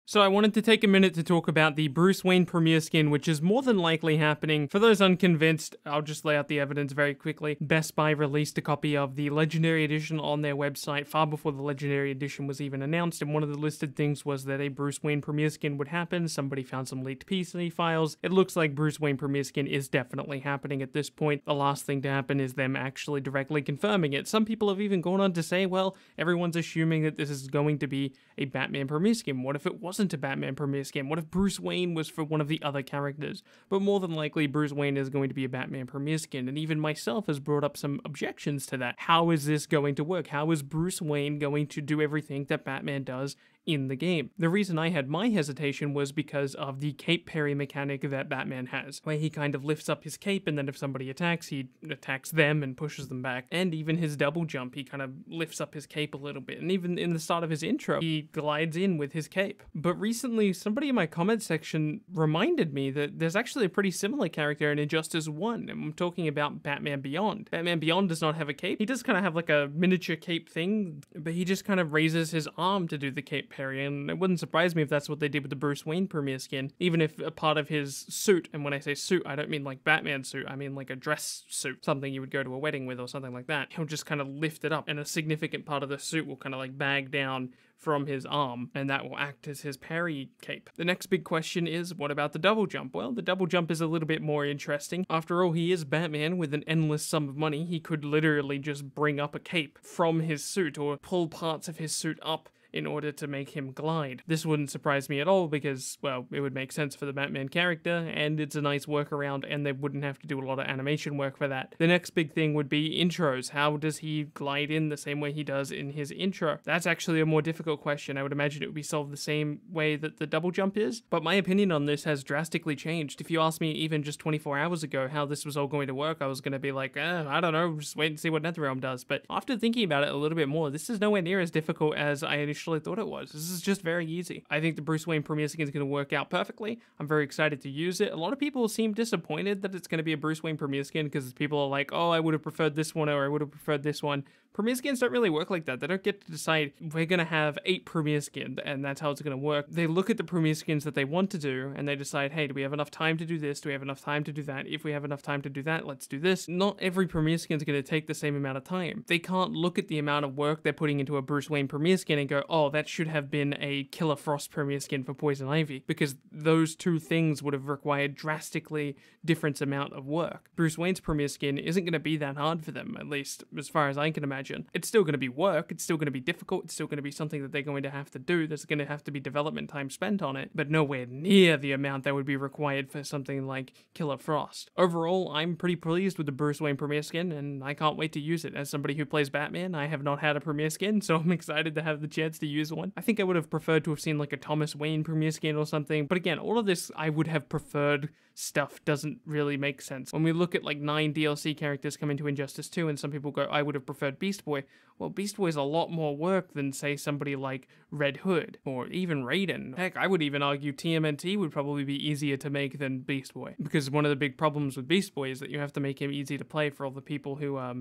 So I wanted to take a minute to talk about the Bruce Wayne premiere skin, which is more than likely happening. For those unconvinced, I'll just lay out the evidence very quickly. Best Buy released a copy of the Legendary Edition on their website far before the Legendary Edition was even announced, and one of the listed things was that a Bruce Wayne premiere skin would happen. Somebody found some leaked PC files. It looks like Bruce Wayne premiere skin is definitely happening at this point. The last thing to happen is them actually directly confirming it. Some people have even gone on to say, well, everyone's assuming that this is going to be a Batman premiere skin. What if it wasn't a Batman premiere skin? What if Bruce Wayne was for one of the other characters? But more than likely, Bruce Wayne is going to be a Batman premiere skin, and even myself has brought up some objections to that. How is this going to work? How is Bruce Wayne going to do everything that Batman does in the game? The reason I had my hesitation was because of the cape parry mechanic that Batman has, where he kind of lifts up his cape, and then if somebody attacks, he attacks them and pushes them back. And even his double jump, he kind of lifts up his cape a little bit, and even in the start of his intro, he glides in with his cape. But recently, somebody in my comment section reminded me that there's actually a pretty similar character in Injustice 1, and I'm talking about Batman Beyond. Batman Beyond does not have a cape. He does kind of have like a miniature cape thing, but he just kind of raises his arm to do the cape parry, and it wouldn't surprise me if that's what they did with the Bruce Wayne premiere skin, even if a part of his suit, and when I say suit, I don't mean like Batman suit, I mean like a dress suit, something you would go to a wedding with or something like that. He'll just kind of lift it up, and a significant part of the suit will kind of like bag down from his arm, and that will act as his parry cape. The next big question is, what about the double jump? Well, the double jump is a little bit more interesting. After all, he is Batman with an endless sum of money. He could literally just bring up a cape from his suit or pull parts of his suit up in order to make him glide. This wouldn't surprise me at all because, well, it would make sense for the Batman character, and it's a nice workaround, and they wouldn't have to do a lot of animation work for that. The next big thing would be intros. How does he glide in the same way he does in his intro? That's actually a more difficult question. I would imagine it would be solved the same way that the double jump is, but my opinion on this has drastically changed. If you asked me even just 24 hours ago how this was all going to work, I was going to be like, I don't know, just wait and see what NetherRealm does. But after thinking about it a little bit more, this is nowhere near as difficult as I initially thought it was. This is just very easy. I think the Bruce Wayne premiere skin is going to work out perfectly. I'm very excited to use it. A lot of people seem disappointed that it's going to be a Bruce Wayne premiere skin because people are like, oh, I would have preferred this one, or I would have preferred this one. Premiere skins don't really work like that. They don't get to decide, we're going to have 8 premiere skins, and that's how it's going to work. They look at the premiere skins that they want to do, and they decide, hey, do we have enough time to do this? Do we have enough time to do that? If we have enough time to do that, let's do this. Not every premiere skin is going to take the same amount of time. They can't look at the amount of work they're putting into a Bruce Wayne premiere skin and go, oh, that should have been a Killer Frost premiere skin for Poison Ivy, because those two things would have required drastically different amount of work. Bruce Wayne's premiere skin isn't going to be that hard for them, at least as far as I can imagine. It's still going to be work, it's still going to be difficult, it's still going to be something that they're going to have to do, there's going to have to be development time spent on it, but nowhere near the amount that would be required for something like Killer Frost. Overall, I'm pretty pleased with the Bruce Wayne premiere skin, and I can't wait to use it. As somebody who plays Batman, I have not had a premiere skin, so I'm excited to have the chance to use one. I think I would have preferred to have seen like a Thomas Wayne premiere skin or something, but again, all of this I would have preferred stuff doesn't really make sense. When we look at like 9 DLC characters come into Injustice 2 and some people go, I would have preferred Beast Boy. Well, Beast Boy is a lot more work than, say, somebody like Red Hood or even Raiden. Heck, I would even argue TMNT would probably be easier to make than Beast Boy, because one of the big problems with Beast Boy is that you have to make him easy to play for all the people who are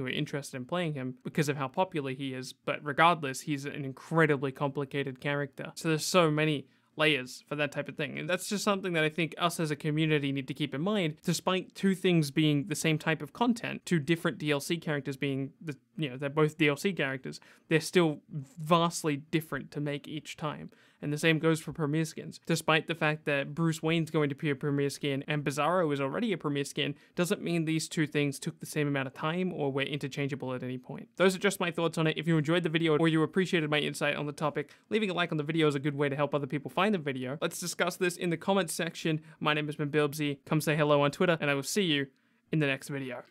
interested in playing him because of how popular he is. But regardless, he's an incredibly complicated character. So there's so many layers for that type of thing. And that's just something that I think us as a community need to keep in mind. Despite two things being the same type of content, two different DLC characters being, they're both DLC characters, they're still vastly different to make each time. And the same goes for premiere skins. Despite the fact that Bruce Wayne's going to be a premiere skin and Bizarro is already a premiere skin, doesn't mean these two things took the same amount of time or were interchangeable at any point. Those are just my thoughts on it. If you enjoyed the video or you appreciated my insight on the topic, leaving a like on the video is a good way to help other people find the video. Let's discuss this in the comments section. My name has been Bilbzy. Come say hello on Twitter, and I will see you in the next video.